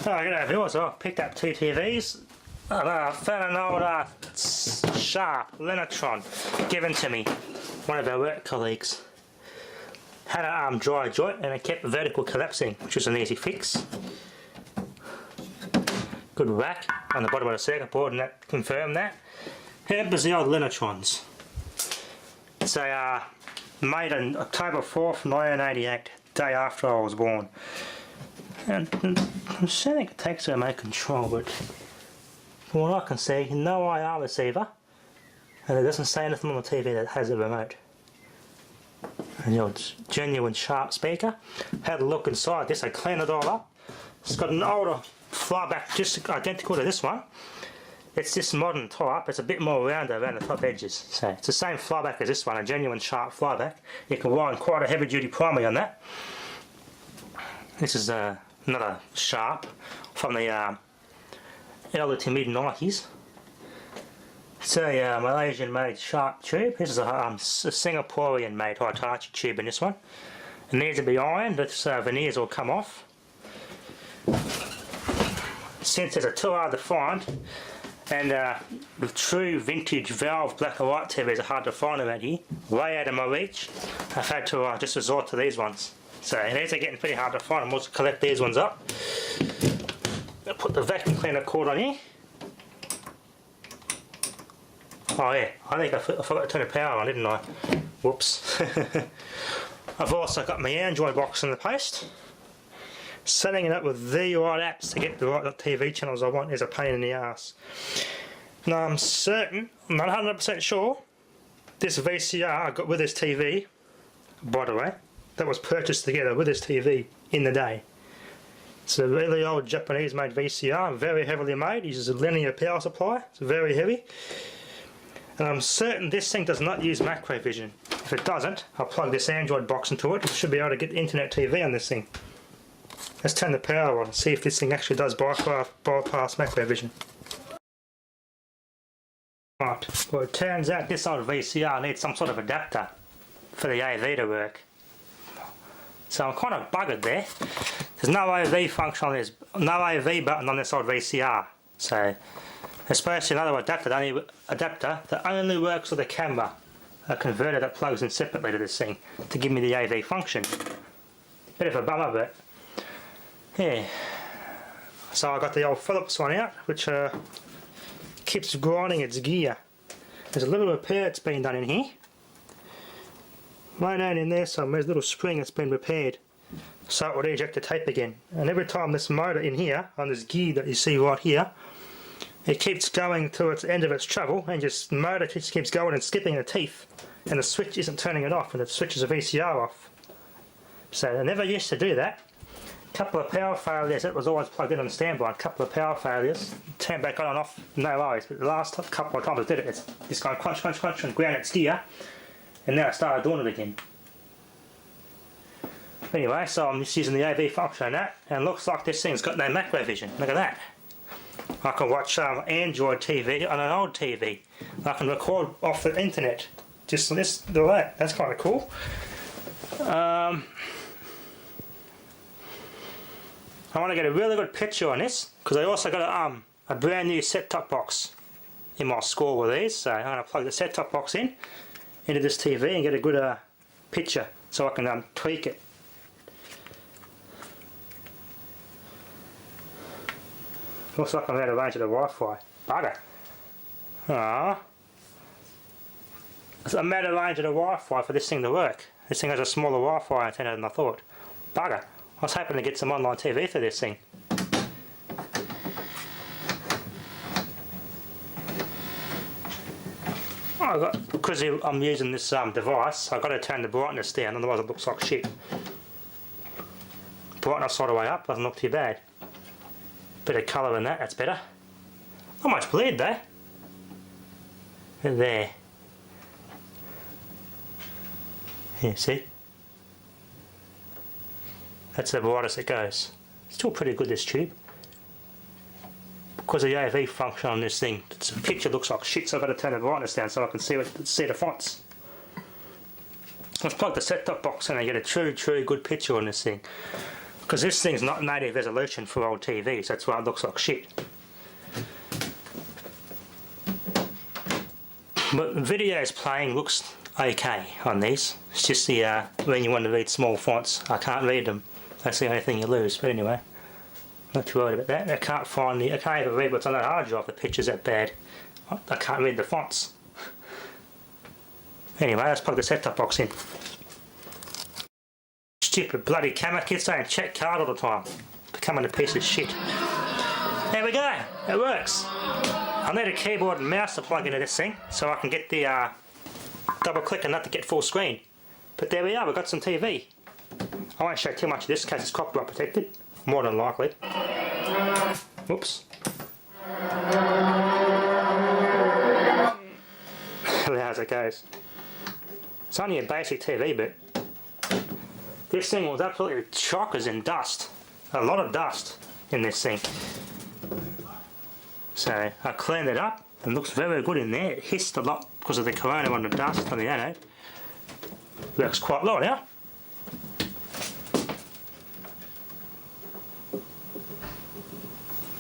Alright, g'day viewers, I picked up two TVs. I found an old Sharp Linytron given to me, one of our work colleagues. Had a dry joint and it kept vertical collapsing, which was an easy fix. Good whack on the bottom of the circuit board, and that confirmed that. Here was the old Linytrons. It's a made on October 4th, 1988, day after I was born. And I'm saying it takes a remote control, but from what I can see, no IR receiver, and it doesn't say anything on the TV that has a remote. And it's genuine Sharp speaker. Had a look inside this, I cleaned it all up. It's got an older flyback just identical to this one. It's this modern type, it's a bit more rounded around the top edges. So it's the same flyback as this one, a genuine Sharp flyback. You can wind quite a heavy duty primary on that. This is another Sharp from the early to mid 90s. It's a Malaysian made Sharp tube. This is a Singaporean made Hitachi tube in this one. It needs to be ironed, its veneers will come off. Since it's too hard to find, and the true vintage valve black and white TVs are hard to find around here, way out of my reach, I've had to just resort to these ones. So these are getting pretty hard to find. I'm also collect these ones up. I'll put the vacuum cleaner cord on here. Oh yeah, I think I forgot to turn the power on, didn't I? Whoops. I've also got my Android box in the post. Setting it up with the right apps to get the right TV channels I want is a pain in the ass. Now I'm certain, I'm not 100% sure, this VCR I got with this TV, by the way, that was purchased together with this TV in the day. It's a really old Japanese made VCR, very heavily made, uses a linear power supply, it's very heavy. And I'm certain this thing does not use macro vision. If it doesn't, I'll plug this Android box into it, I should be able to get internet TV on this thing. Let's turn the power on and see if this thing actually does bypass macro vision. Right, well it turns out this old VCR needs some sort of adapter for the AV to work. So I'm kind of buggered there. There's no AV function on this, no AV button on this old VCR. So there's supposed to be another adapter that only works with a camera, a converter that plugs in separately to this thing to give me the AV function. Bit of a bummer, but yeah. So I got the old Philips one out, which keeps grinding its gear. There's a little repair that's been done in here. Right down in there somewhere, there's a little spring that's been repaired, so it would eject the tape again. And every time this motor in here, on this gear that you see right here, it keeps going to its end of its travel, and this motor just keeps going and skipping the teeth, and the switch isn't turning it off, and it switches the VCR off. So I never used to do that. A couple of power failures, it was always plugged in on standby. A couple of power failures, turned back on and off, no worries. But the last couple of times I did it, it's just going crunch, crunch, crunch, and ground its gear, and now it started doing it again. Anyway, so I'm just using the AV function on that, and it looks like this thing's got no macro vision. Look at that. I can watch Android TV on an old TV. I can record off the internet. Just this, do that. That's kind of cool. I want to get a really good picture on this, because I also got a brand new set-top box in my score with these. So I'm going to plug the set-top box in into this TV and get a good picture so I can tweak it. Looks like I'm out of range of the Wi-Fi. Bugger. Aww. I'm out of range of the Wi-Fi for this thing to work. This thing has a smaller Wi-Fi antenna than I thought. Bugger. I was hoping to get some online TV for this thing. Because I'm using this device, I've got to turn the brightness down, otherwise it looks like shit. Brightness all the way up, doesn't look too bad. Bit of colour in that, that's better. Not much bleed though. There. Here, see? That's the brightest it goes. Still pretty good, this tube. Because of the AV function on this thing, the picture looks like shit, so I've got to turn the brightness down so I can see the fonts. Let's plug the set-top box in and get a true good picture on this thing. Because this thing's not native resolution for old TVs, that's why it looks like shit. But videos playing looks okay on these. It's just the when you want to read small fonts, I can't read them. That's the only thing you lose. But anyway, not too worried about that. I can't even read what's on that hard drive. The picture's that bad. I can't read the fonts. Anyway, let's plug the set-top box in. Stupid bloody camera kits don't check card all the time. Becoming a piece of shit. There we go. It works. I need a keyboard and mouse to plug into this thing so I can get the double click and not to get full screen. But there we are, we've got some TV. I won't show too much of this in case it's copyright protected, more than likely. Whoops. As it goes. It's only a basic TV, but this thing was absolutely chockers in dust. A lot of dust in this thing. So I cleaned it up and it looks very good in there. It hissed a lot because of the corona on the dust on the anode. Works quite well now.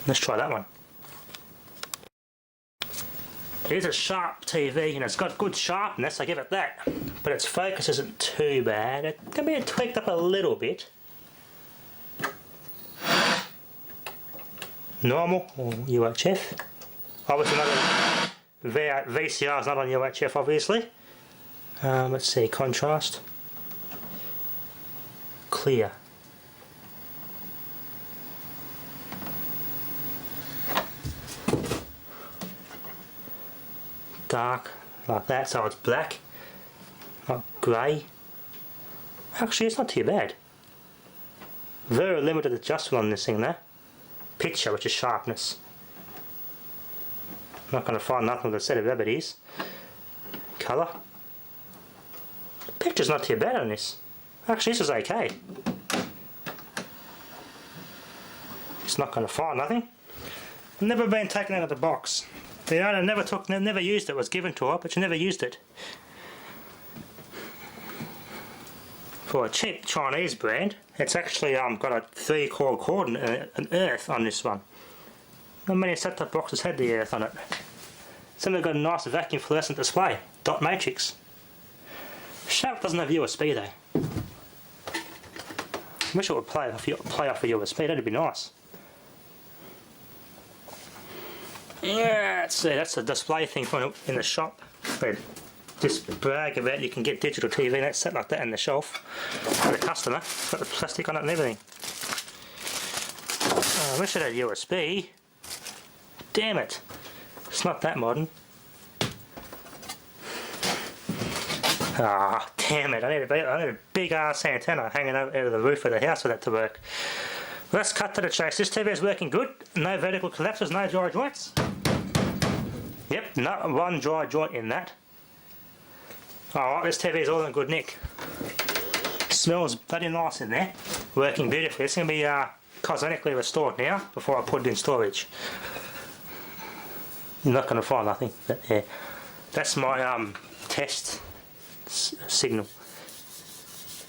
Let's try that one. It is a sharp TV and it's got good sharpness, I give it that. But its focus isn't too bad. It can be tweaked up a little bit. Normal or UHF. Obviously not VCR is not on UHF obviously. Let's see, contrast. Clear. Dark, like that, so it's black, not grey. Actually, it's not too bad. Very limited adjustment on this thing there. Picture, which is sharpness. Not going to find nothing with a set of abilities. Colour. Picture's not too bad on this. Actually, this is okay. It's not going to find nothing. Never been taken out of the box. The owner never used it. It was given to her, but she never used it. For a cheap Chinese brand, it's actually got a 3-core cord and an earth on this one. Not many set-top boxes had the earth on it. Some have got a nice vacuum fluorescent display, dot matrix. Shame it doesn't have USB though. I wish it would play off a USB, that'd be nice. Yeah, that's a display thing in the shop. They just brag about you can get digital TV that's set like that in the shelf for the customer. It's got the plastic on it and everything. Oh, I wish it had USB. Damn it. It's not that modern. Ah, damn it. I need a big ass antenna hanging out of the roof of the house for that to work. Let's cut to the chase. This TV is working good. No vertical collapses, no dry joints. Yep, not one dry joint in that. Alright, this TV is all in good nick. Smells bloody nice in there. Working beautifully. It's going to be cosmetically restored now before I put it in storage. You're not going to find nothing. But yeah, that's my test signal.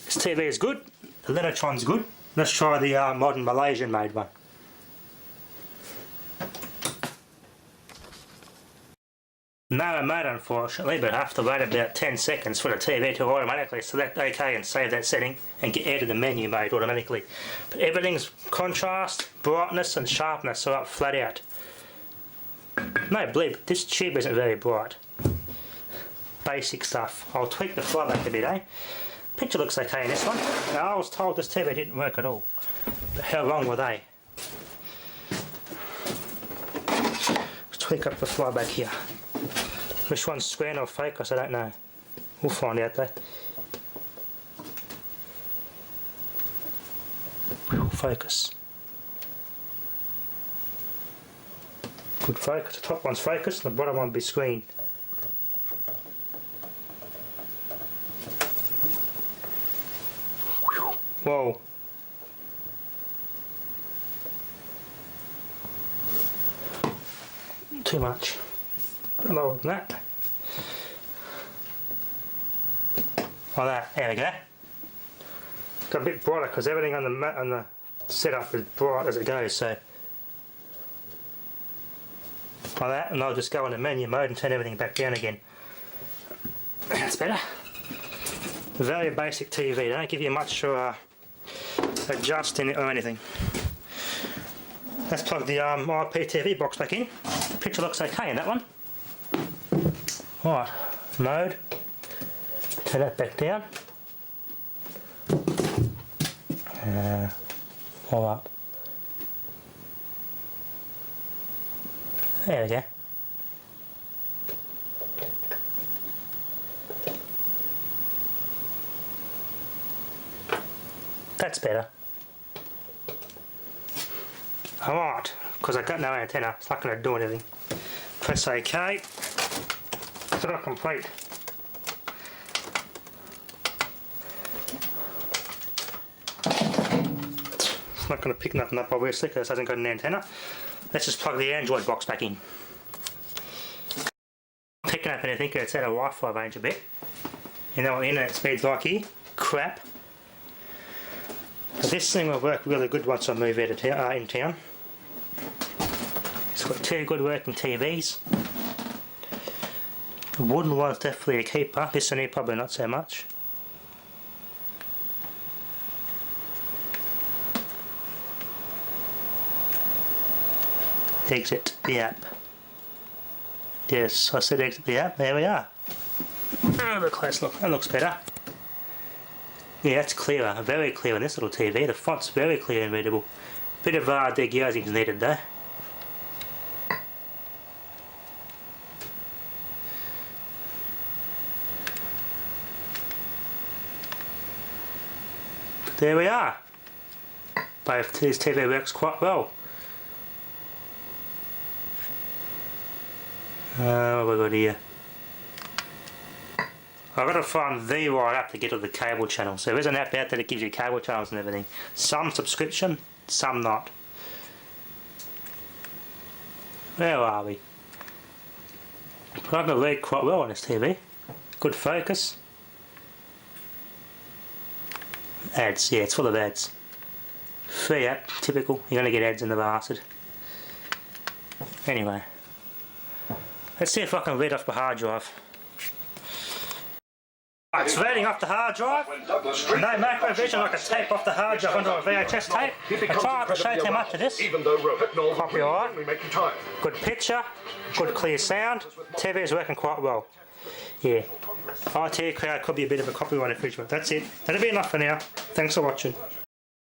This TV is good. The Linytron's good. Let's try the modern Malaysian made one. No remote unfortunately, but I have to wait about 10 seconds for the TV to automatically select OK and save that setting and get out of the menu mode automatically. But everything's contrast, brightness and sharpness are up flat out. No bleep, this tube isn't very bright. Basic stuff. I'll tweak the flyback a bit, eh? Picture looks okay in this one. Now, I was told this TV didn't work at all. But how wrong were they? Let's tweak up the flyback here. Which one's square or focus, I don't know. We'll find out though. Focus. Good focus. The top one's focused and the bottom one will be screened. Whoa. Too much. Lower than that. Like that. There we go. Got a bit brighter because everything on the set up as bright as it goes, so like that, and I'll just go into menu mode and turn everything back down again. That's better. Very basic TV, they don't give you much to adjust in it or anything. Let's plug the IP TV box back in. Picture looks okay in that one. Alright, mode. Turn that back down. All up. There we go. That's better. Alright, because I've got no antenna, it's not going to do anything. Press OK. Setup complete. It's not going to pick nothing up obviously because it hasn't got an antenna. Let's just plug the Android box back in. Picking up anything because it's out of Wi-Fi range a bit. You know what the internet speed's like here? Crap. But this thing will work really good once I move out of in town. It's got 2 good working TVs. The wooden one's definitely a keeper. This one here probably not so much. Exit the app. Yes, I said exit the app. There we are. Have a close look. That looks better. Yeah, that's clearer. Very clear on this little TV. The font's very clear and readable. Bit of degaussing is needed though. But there we are. Both this TV works quite well. What have we got here? I've got to find the right app to get to the cable channel. So there's an app out there that gives you cable channels and everything. Some subscription, some not. Where are we? But I can read quite well on this TV. Good focus. Ads, yeah, it's full of ads. Free app, typical. You're going to get ads in the bastard. Anyway. Let's see if I can read off the hard drive. It's reading off the hard drive. No macro vision, I can tape off the hard drive onto a VHS tape. I tried to show him up to this. Copy alright. Good picture, good clear sound. TV is working quite well. Yeah. IT crowd could be a bit of a copyright infringement. That's it. That'll be enough for now. Thanks for watching.